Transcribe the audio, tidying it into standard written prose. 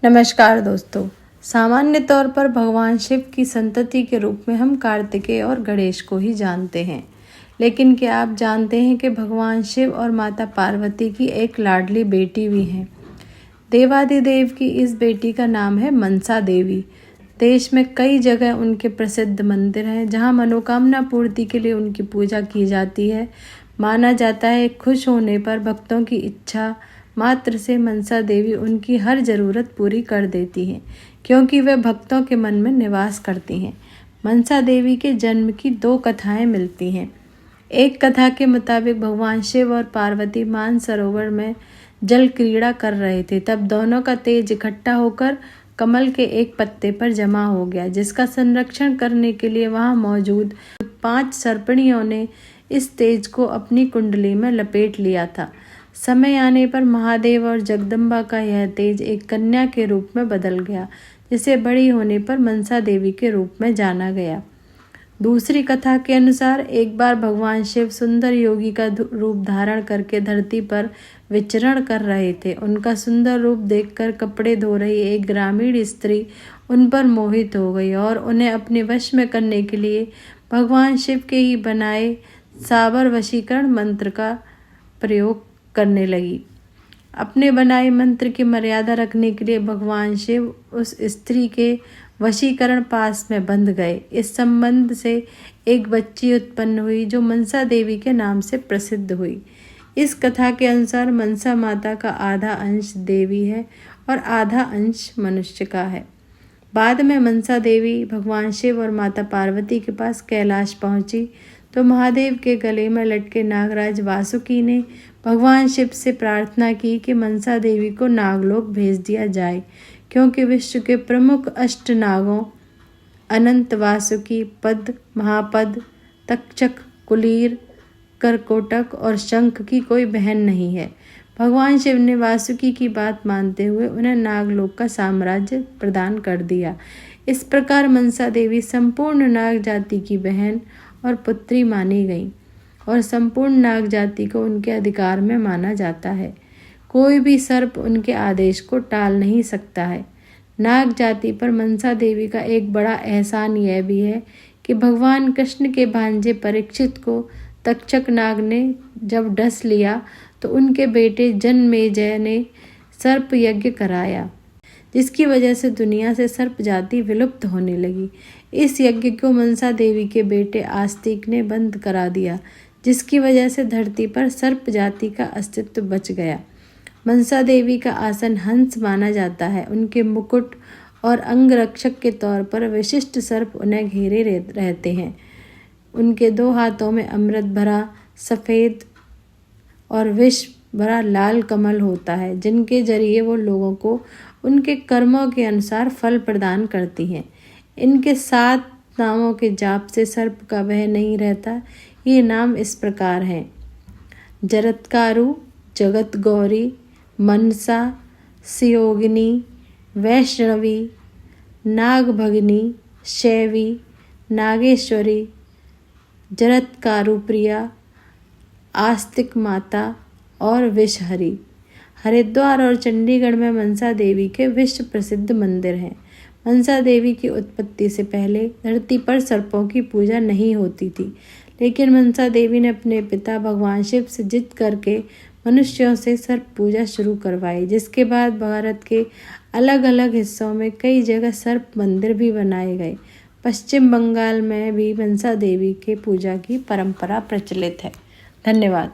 नमस्कार दोस्तों। सामान्य तौर पर भगवान शिव की संतति के रूप में हम कार्तिकेय और गणेश को ही जानते हैं, लेकिन क्या आप जानते हैं कि भगवान शिव और माता पार्वती की एक लाडली बेटी भी है। देवादिदेव की इस बेटी का नाम है मनसा देवी। देश में कई जगह उनके प्रसिद्ध मंदिर हैं जहां मनोकामना पूर्ति के लिए उनकी पूजा की जाती है। माना जाता है खुश होने पर भक्तों की इच्छा मात्र से मनसा देवी उनकी हर जरूरत पूरी कर देती हैं, क्योंकि वे भक्तों के मन में निवास करती हैं। मनसा देवी के जन्म की दो कथाएं मिलती हैं। एक कथा के मुताबिक भगवान शिव और पार्वती मानसरोवर में जल क्रीड़ा कर रहे थे। तब दोनों का तेज इकट्ठा होकर कमल के एक पत्ते पर जमा हो गया, जिसका संरक्षण करने के लिए वहां मौजूद 5 सर्पणियों ने इस तेज को अपनी कुंडली में लपेट लिया था। समय आने पर महादेव और जगदम्बा का यह तेज एक कन्या के रूप में बदल गया, जिसे बड़ी होने पर मनसा देवी के रूप में जाना गया। दूसरी कथा के अनुसार एक बार भगवान शिव सुंदर योगी का रूप धारण करके धरती पर विचरण कर रहे थे। उनका सुंदर रूप देखकर कपड़े धो रही एक ग्रामीण स्त्री उन पर मोहित हो गई और उन्हें अपने वश में करने के लिए भगवान शिव के ही बनाए साबर वशीकरण मंत्र का प्रयोग करने लगी। अपने बनाए मंत्र की मर्यादा रखने के लिए भगवान शिव उस स्त्री के वशीकरण पास में बंध गए। इस संबंध से एक बच्ची उत्पन्न हुई जो मनसा देवी के नाम से प्रसिद्ध हुई। इस कथा के अनुसार मनसा माता का आधा अंश देवी है और आधा अंश मनुष्य का है। बाद में मनसा देवी भगवान शिव और माता पार्वती के पास कैलाश पहुंची तो महादेव के गले में लटके नागराज वासुकी ने भगवान शिव से प्रार्थना की कि मनसा देवी को नागलोक भेज दिया जाए, क्योंकि विश्व के प्रमुख अष्ट नागों अनंत, वासुकी, पद, महापद, तक्षक, कुलीर, करकोटक और शंख की कोई बहन नहीं है। भगवान शिव ने वासुकी की बात मानते हुए उन्हें नागलोक का साम्राज्य प्रदान कर दिया। इस प्रकार मनसा देवी संपूर्ण नाग जाति की बहन और पुत्री मानी गई और संपूर्ण नाग जाति को उनके अधिकार में माना जाता है। कोई भी सर्प उनके आदेश को टाल नहीं सकता है। नाग जाति पर मनसा देवी का एक बड़ा एहसान यह भी है कि भगवान कृष्ण के भांजे परीक्षित को तक्षक नाग ने जब डस लिया तो उनके बेटे जनमेजय ने सर्प यज्ञ कराया, जिसकी वजह से दुनिया से सर्प जाति विलुप्त होने लगी। इस यज्ञ को मनसा देवी के बेटे आस्तिक ने बंद करा दिया, जिसकी वजह से धरती पर सर्प जाति का अस्तित्व बच गया। मनसा देवी का आसन हंस माना जाता है। उनके मुकुट और अंगरक्षक के तौर पर विशिष्ट सर्प उन्हें घेरे रहते हैं। उनके 2 हाथों में अमृत भरा सफ़ेद और विष भरा लाल कमल होता है, जिनके जरिए वो लोगों को उनके कर्मों के अनुसार फल प्रदान करती हैं। इनके 7 नामों के जाप से सर्प का भय नहीं रहता। ये नाम इस प्रकार हैं: जरत्कारु, जगत गौरी, मनसा, सियोगिनी, वैष्णवी, नागभगिनी, शैवी, नागेश्वरी, जरत्कारु प्रिया, आस्तिक माता और विषहरी। हरिद्वार और चंडीगढ़ में मनसा देवी के विश्व प्रसिद्ध मंदिर हैं। मनसा देवी की उत्पत्ति से पहले धरती पर सर्पों की पूजा नहीं होती थी, लेकिन मनसा देवी ने अपने पिता भगवान शिव से जिद करके मनुष्यों से सर्प पूजा शुरू करवाई, जिसके बाद भारत के अलग अलग हिस्सों में कई जगह सर्प मंदिर भी बनाए गए। पश्चिम बंगाल में भी मनसा देवी के पूजा की परंपरा प्रचलित है। धन्यवाद।